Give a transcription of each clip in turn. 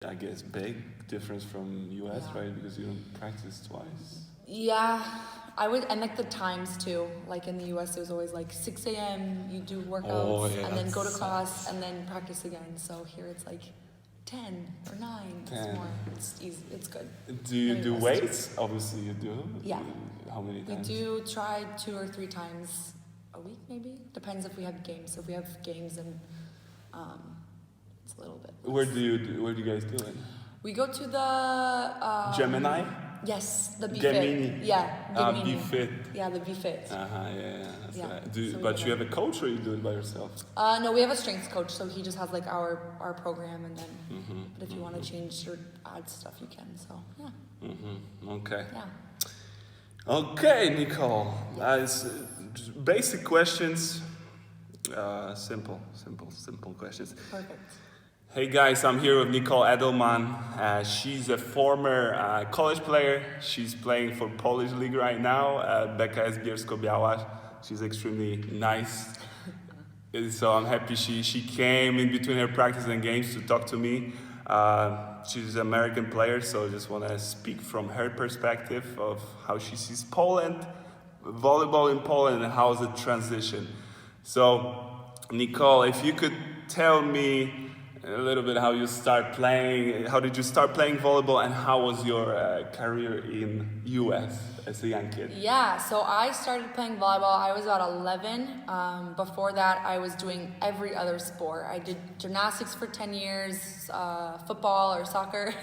I guess big difference from US, right? Because you don't practice twice. Yeah, I would, and like the times too. Like in the US, it was always like 6 a.m. You do workouts and then go to class and then practice again. So here it's like 10 or 9. 10. It's more. It's easy. It's good. Do you do weights? Obviously, you do. Yeah. How many times? We do try 2 or 3 times a week, maybe. Depends if we have games. If we have games, and it's a little bit less. Where do you guys do it? We go to the Gemini? Yes, the BFit. Gemini. Yeah, Gemini. BFit. Yeah, the BFit. Yeah. That's Yeah. right. So But you have a coach, or you do it by yourself? No, we have a strength coach, so he just has like our program, and then. But if you want to change or add stuff, you can. So yeah. Okay. Yeah. Okay, Nicole. Basic questions. Simple questions. Perfect. Hey guys, I'm here with Nicole Edelman. She's a former college player. She's playing for Polish League right now, BKS Bielsko-Biała. She's extremely nice. So I'm happy she came in between her practice and games to talk to me. She's an American player, so I just want to speak from her perspective of how she sees Poland, volleyball in Poland, and how's the transition. So, Nicole, if you could tell me a little bit how you start playing, how did you start playing volleyball, and how was your career in US as a young kid? Yeah, so I started playing volleyball. I was about 11. Before that, I was doing every other sport. I did gymnastics for 10 years, football or soccer,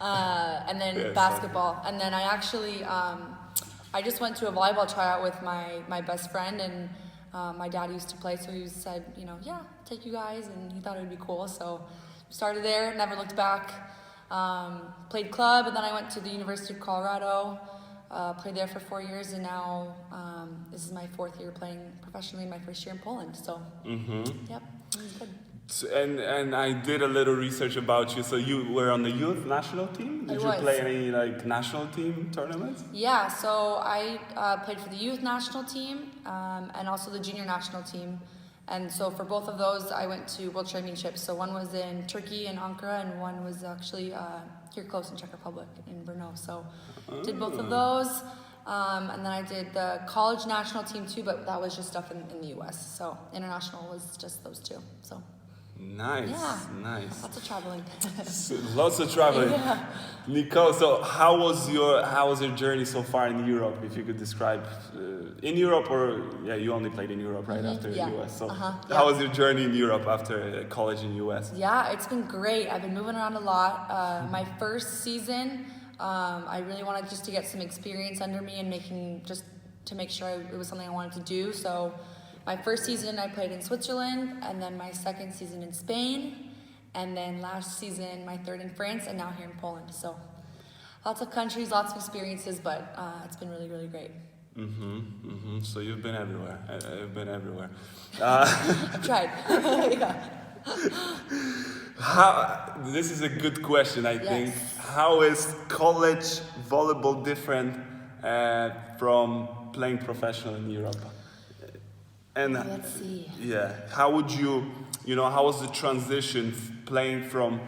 and then basketball. Soccer. And then I actually, I just went to a volleyball tryout with my best friend, and my dad used to play, so he said, yeah, take you guys, and he thought it would be cool. So started there, never looked back. Played club, and then I went to the University of Colorado. Played there for 4 years, and now this is my 4th year playing professionally, my 1st year in Poland. So, yep, it was good. So, and I did a little research about you. So you were on the youth national team? Did you play any national team tournaments? Yeah, so I played for the youth national team and also the junior national team. And so for both of those, I went to World Championships. So one was in Turkey, in Ankara, and one was actually here close in Czech Republic, in Brno. So did both of those. And then I did the college national team too, but that was just stuff in the US. So international was just those 2. So. Nice, yeah. Nice. Lots of traveling. Lots of traveling. Yeah. Nicole, so how was your journey so far in Europe? If you could describe in Europe, or you only played in Europe, right? After the US. So how was your journey in Europe after college in US? Yeah, it's been great. I've been moving around a lot. My first season, I really wanted just to get some experience under me and to make sure it was something I wanted to do. So. My first season I played in Switzerland, and then my second season in Spain, and then last season my 3rd in France, and now here in Poland. So lots of countries, lots of experiences, but it's been really, really great. So you've been everywhere. I've been everywhere. I've tried. Yeah. This is a good question, I think. How is college volleyball different from playing professional in Europe? And let's see. Yeah, how would how was the transition playing from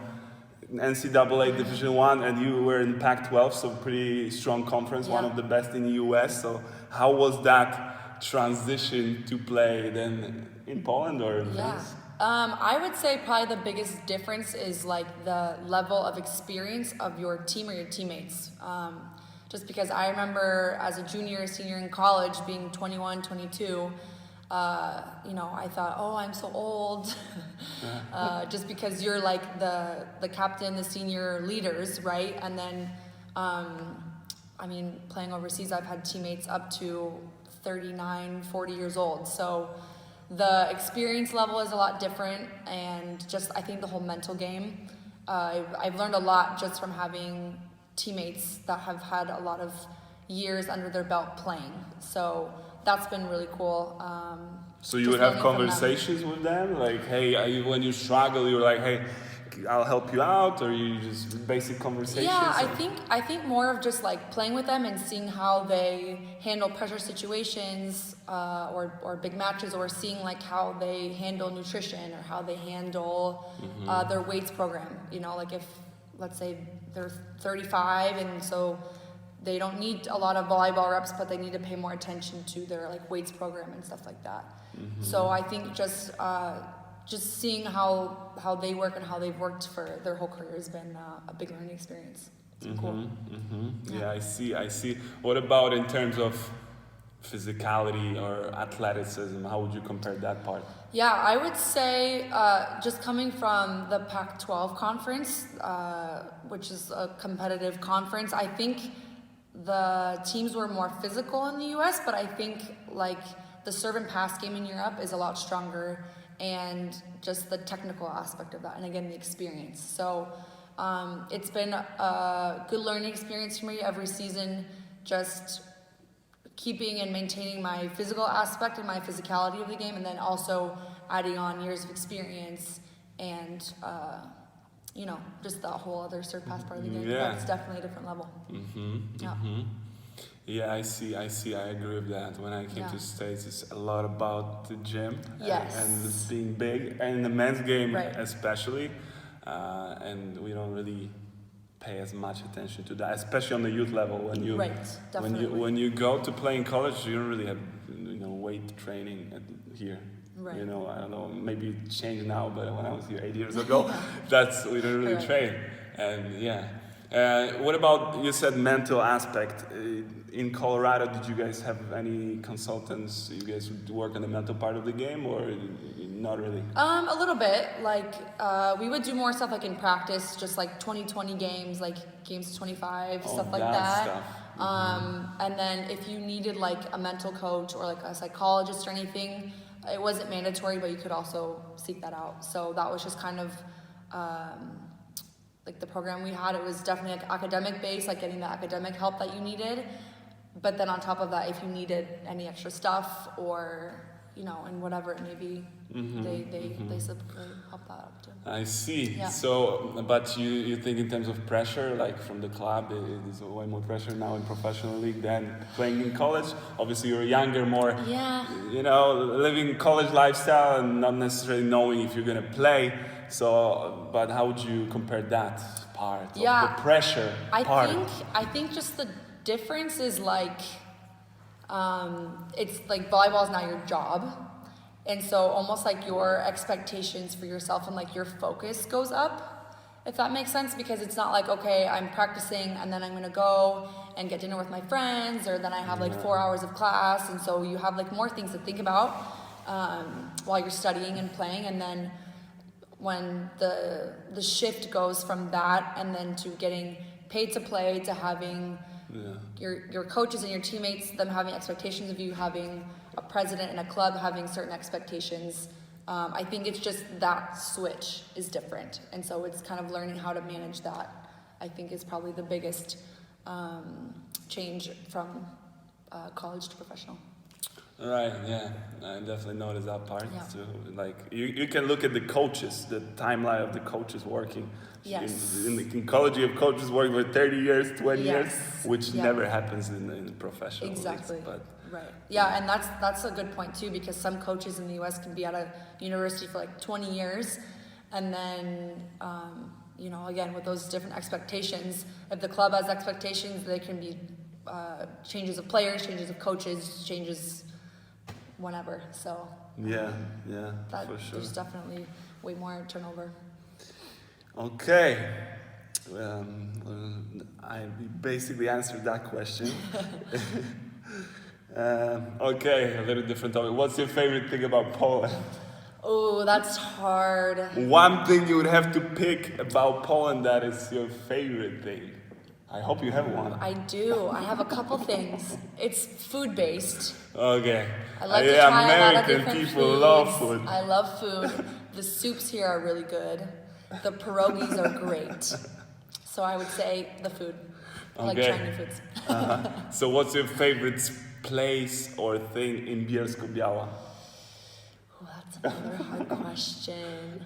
NCAA Division I, and you were in Pac-12, so pretty strong conference, one of the best in the US. So how was that transition to play then in Poland or in France? I would say probably the biggest difference is like the level of experience of your team or your teammates. Just because I remember as a junior, senior in college, being 21, 22, I thought, oh, I'm so old, just because you're like the captain, the senior leaders, right? And then, playing overseas, I've had teammates up to 39, 40 years old. So the experience level is a lot different, and just, I think the whole mental game, I've learned a lot just from having teammates that have had a lot of years under their belt playing. So that's been really cool. So you would have conversations with them? Like, hey, when you struggle, you're like, hey, I'll help you out, or you just basic conversations? Yeah, I think more of just like playing with them and seeing how they handle pressure situations or big matches, or seeing like how they handle nutrition or how they handle their weights program. Like let's say they're 35, and so they don't need a lot of volleyball reps, but they need to pay more attention to their like weights program and stuff like that. So I think just seeing how they work and how they've worked for their whole career has been a big learning experience. It's been cool. Yeah, I see. What about in terms of physicality or athleticism? How would you compare that part? Yeah, I would say just coming from the Pac-12 conference, which is a competitive conference, I think the teams were more physical in the US, but I think like the serve and pass game in Europe is a lot stronger, and just the technical aspect of that, and again the experience. So it's been a good learning experience for me every season, just keeping and maintaining my physical aspect and my physicality of the game, and then also adding on years of experience and just the whole other serve pass part of the game. That's definitely a different level. Yeah, I see. I agree with that. When I came to States, it's a lot about the gym and being big, and in the men's game especially. And we don't really pay as much attention to that, especially on the youth level. When you go to play in college, you don't really have weight training here. I don't know, maybe it changed now, but when I was here 8 years ago, we don't really train. And what about, you said mental aspect. In Colorado, did you guys have any consultants? You guys would work on the mental part of the game, or not really? A little bit. Like we would do more stuff like in practice, just like 20-20 games, like games to 25, stuff like that. Stuff. And then if you needed like a mental coach or like a psychologist or anything, it wasn't mandatory, but you could also seek that out. So that was just kind of like the program we had. It was definitely like academic based, like getting the academic help that you needed. But then on top of that, if you needed any extra stuff or, and whatever it may be, they help that out too. I see. Yeah. So, but you think in terms of pressure, like from the club, there's way more pressure now in professional league than playing in college? Obviously, you're younger, more, living college lifestyle and not necessarily knowing if you're going to play. So, but how would you compare that part of the pressure part? I think just the difference is like, it's like volleyball is now your job. And so almost like your expectations for yourself and like your focus goes up, if that makes sense, because it's not like, okay, I'm practicing and then I'm going to go and get dinner with my friends, or then I have like 4 hours of class. And so you have like more things to think about while you're studying and playing. And then when the shift goes from that and then to getting paid to play, to having your coaches and your teammates, them having expectations of you, having a president and a club having certain expectations, I think it's just that switch is different. And so it's kind of learning how to manage that, I think, is probably the biggest change from college to professional. Right, yeah, I definitely noticed that part too. Like you can look at the coaches, the timeline of the coaches working. Yes. In college, you have coaches working for 30 years, 20 years, which never happens in professional exactly. leagues, but right. Yeah, and that's a good point too, because some coaches in the U.S. can be at a university for like 20 years, and then again with those different expectations, if the club has expectations, they can be changes of players, changes of coaches, changes whenever. So for sure. There's definitely way more turnover. Okay, I basically answered that question. Okay, a little different topic. What's your favorite thing about Poland? Oh, that's hard. One thing you would have to pick about Poland that is your favorite thing. I hope you have one. I do. I have a couple things. It's food-based. Okay. I like to try a lot of American different people foods. love food. I love food. The soups here are really good. The pierogies are great. So I would say the food. I like trying new foods. So what's your favorite place or thing in Bielsko-Biała? Oh, that's another hard question.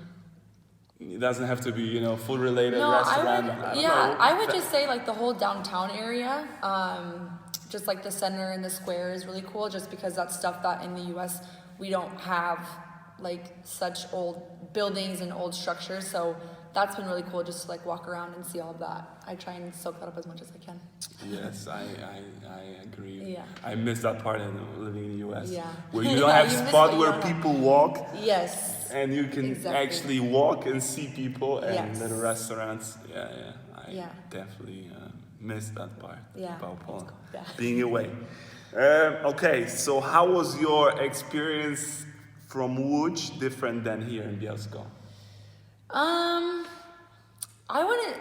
It doesn't have to be, food related, No, restaurant. I would just say like the whole downtown area. Just like the center and the square is really cool, just because that's stuff that in the US we don't have, like such old buildings and old structures. So that's been really cool just to like walk around and see all of that. I try and soak that up as much as I can. Yes, I agree. Yeah. I miss that part of living in the US. Yeah. Where you don't have You miss spot what you where don't have. people walk. Yes. And you can Exactly. actually walk and see people and Yes. little restaurants. I Yeah. definitely miss that part Yeah. about Poland. Yeah. Being away. Okay, so how was your experience from Łódź different than here in Bielsko?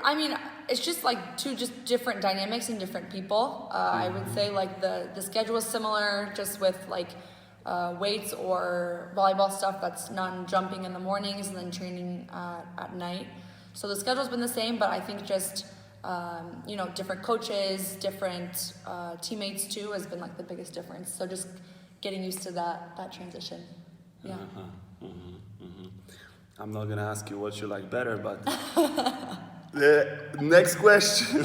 I mean, it's just like two just different dynamics and different people. I would say like the schedule is similar, just with like weights or volleyball stuff that's non-jumping in the mornings and then training at night. So the schedule's been the same, but I think just different coaches, different teammates too has been like the biggest difference. So just getting used to that transition. Yeah. I'm not gonna ask you what you like better, but the next question.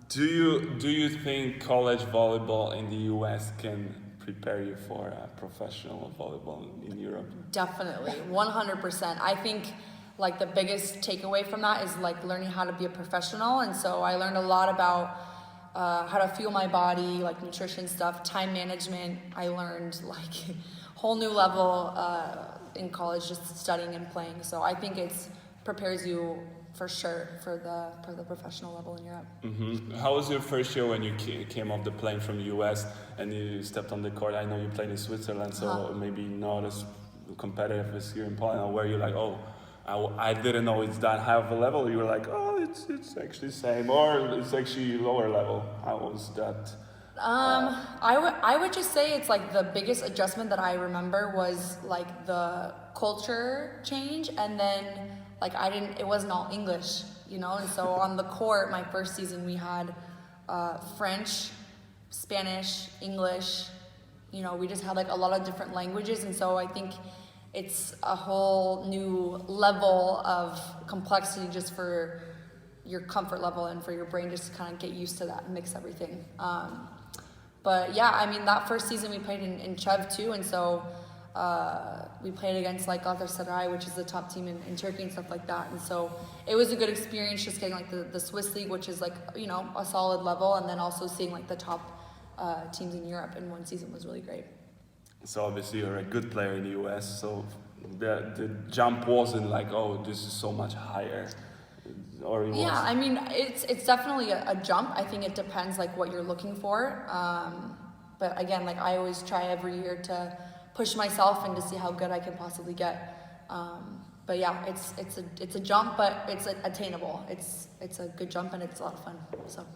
Do you think college volleyball in the US can prepare you for professional volleyball in Europe? Definitely, 100%. I think like the biggest takeaway from that is like learning how to be a professional, and so I learned a lot about how to fuel my body, like nutrition stuff, time management. I learned like whole new level in college, just studying and playing. So I think it's prepares you for sure for the professional level in Europe. Mm-hmm. How was your first year when you came off the plane from the US and you stepped on the court? I know you played in Switzerland, so maybe not as competitive as here in Poland. Or were you like, oh, I didn't know it's that high of a level? You were like, oh, it's actually the same, or it's actually lower level. How was that? I would just say it's like the biggest adjustment that I remember was like the culture change, and then like it wasn't all English, and so on the court, my first season we had French, Spanish, English, we just had like a lot of different languages, and so I think it's a whole new level of complexity just for your comfort level and for your brain just to kind of get used to that and mix everything. But yeah, I mean, that first season we played in Chev too, and so we played against like Galatasaray, which is the top team in Turkey and stuff like that. And so it was a good experience just getting like the Swiss league, which is like, a solid level, and then also seeing like the top teams in Europe in one season was really great. So obviously you're a good player in the US, so the jump wasn't like, oh, this is so much higher. Or it was. Yeah, I mean, it's definitely a jump. I think it depends like what you're looking for. But again, like I always try every year to push myself and to see how good I can possibly get. But yeah, it's a jump, but it's attainable. It's a good jump and it's a lot of fun. So.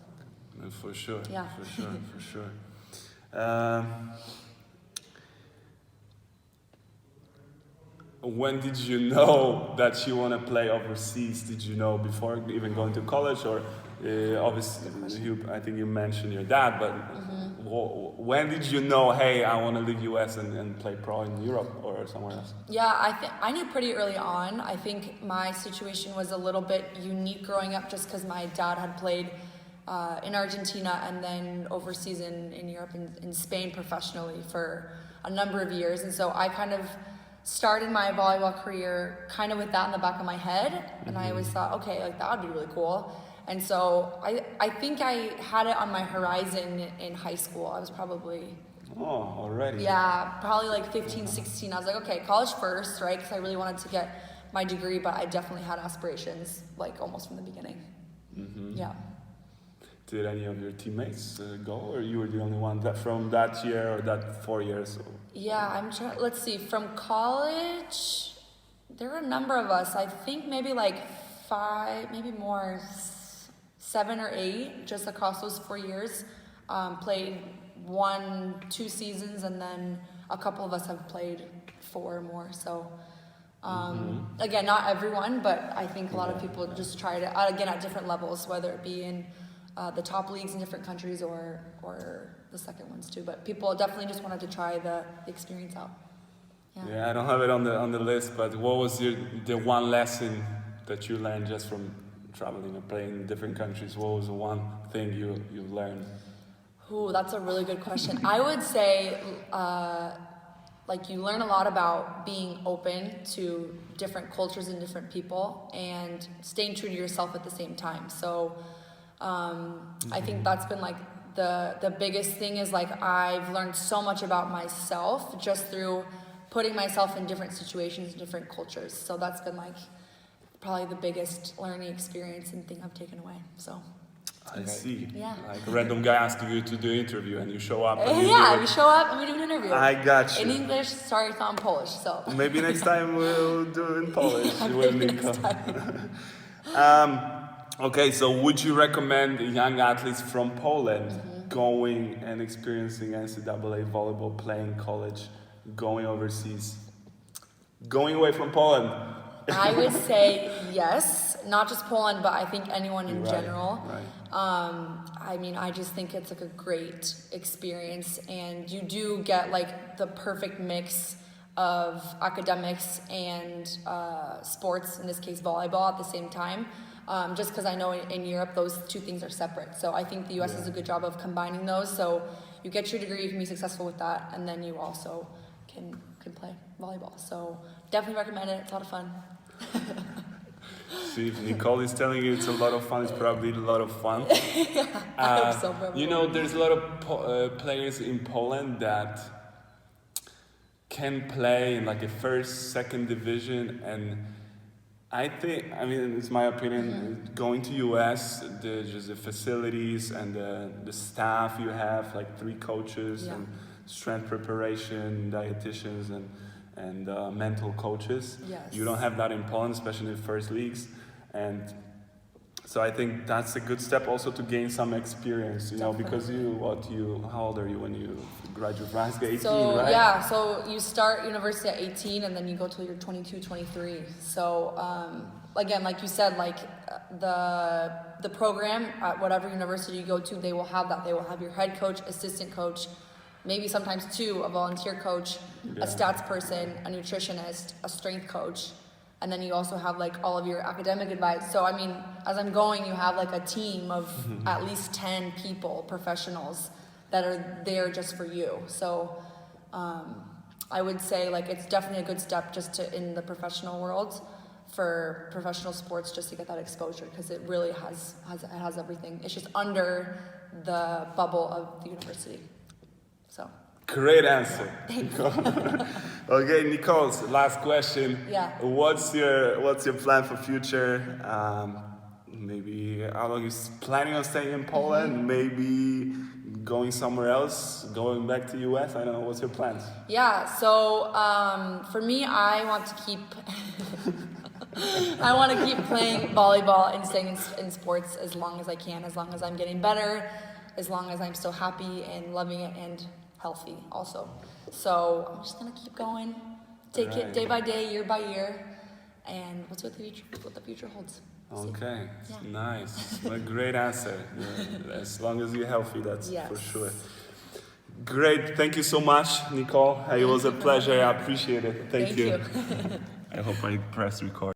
For sure. Yeah. For sure. When did you know that you want to play overseas? Did you know before even going to college, or obviously I think you mentioned your dad, but when did you know, hey, I want to leave US and play pro in Europe or somewhere else? Yeah, I knew pretty early on. I think my situation was a little bit unique growing up just because my dad had played in Argentina and then overseas in Europe, in Spain professionally for a number of years. And so I kind of started my volleyball career kind of with that in the back of my head. And I always thought, okay, like that would be really cool. And so I think I had it on my horizon in high school. I was probably... Oh, already? Yeah, probably like 15, 16. I was like, okay, college first, right? Because I really wanted to get my degree, but I definitely had aspirations like almost from the beginning. Yeah. Did any of your teammates go, or you were the only one that from that year or that 4 years? Yeah, I'm trying. Let's see. From college, there were a number of us. I think maybe like 5, maybe more, 7 or 8, just across those 4 years. Played 1, 2 seasons, and then a couple of us have played 4 or more. So, again, not everyone, but I think a lot of people just try to, again, at different levels, whether it be in the top leagues in different countries or the second ones too. But people definitely just wanted to try the experience out. Yeah, I don't have it on the list, but what was the one lesson that you learned just from traveling and playing in different countries? What was the one thing you learned? Ooh, that's a really good question. I would say like you learn a lot about being open to different cultures and different people and staying true to yourself at the same time. So I think that's been like the biggest thing is like I've learned so much about myself just through putting myself in different situations, different cultures. So that's been like probably the biggest learning experience and thing I've taken away. So. I see. Yeah. Like a random guy asking you to do an interview and you show up. And We show up and we do an interview. I got you. In English, sorry, it's not in Polish, so. Maybe next time we'll do it in Polish with Nicole. Okay, so would you recommend young athletes from Poland going and experiencing NCAA volleyball, playing college, going overseas, going away from Poland? I would say yes, not just Poland, but I think anyone in general. Right. I mean, I just think it's like a great experience, and you do get like the perfect mix of academics and sports, in this case volleyball, at the same time. Just because I know in Europe those two things are separate. So I think the US does a good job of combining those. So you get your degree, you can be successful with that, and then you also can play volleyball. So definitely recommend it. It's a lot of fun. See, if Nicole is telling you it's a lot of fun, it's probably a lot of fun. I hope so, probably. You know, there's a lot of players in Poland that can play in like a first, second division, and I think, I mean, it's my opinion, going to US, just the facilities and the staff you have, like 3 coaches and strength preparation, dietitians and mental coaches. Yes. You don't have that in Poland, especially in the first leagues. And so I think that's a good step also to gain some experience, you know, because how old are you when you graduate from high school? 18, so, right? Yeah, so you start university at 18 and then you go till you're 22, 23. So again, like you said, like the program at whatever university you go to, they will have that. They will have your head coach, assistant coach, maybe sometimes 2, a volunteer coach, a stats person, a nutritionist, a strength coach. And then you also have like all of your academic advice. So, I mean, as I'm going, you have like a team of at least 10 people, professionals, that are there just for you. So I would say like it's definitely a good step just to in the professional world for professional sports, just to get that exposure, because it really has everything. It's just under the bubble of the university. So. Great answer. Thanks. Okay, Nicole, last question. Yeah. What's your plan for future? Maybe how long you planning on staying in Poland? Maybe going somewhere else, going back to US? I don't know. What's your plans? Yeah. So for me, I want to keep playing volleyball and staying in sports as long as I can, as long as I'm getting better, as long as I'm still happy and loving it and healthy also. So I'm just gonna keep going, take it day by day, year by year, and what the future holds. Okay, nice. A great answer. As long as you're healthy, that's for sure. Great, thank you so much, Nicole. It was a pleasure. I appreciate it. Thank you. you. I hope I press record.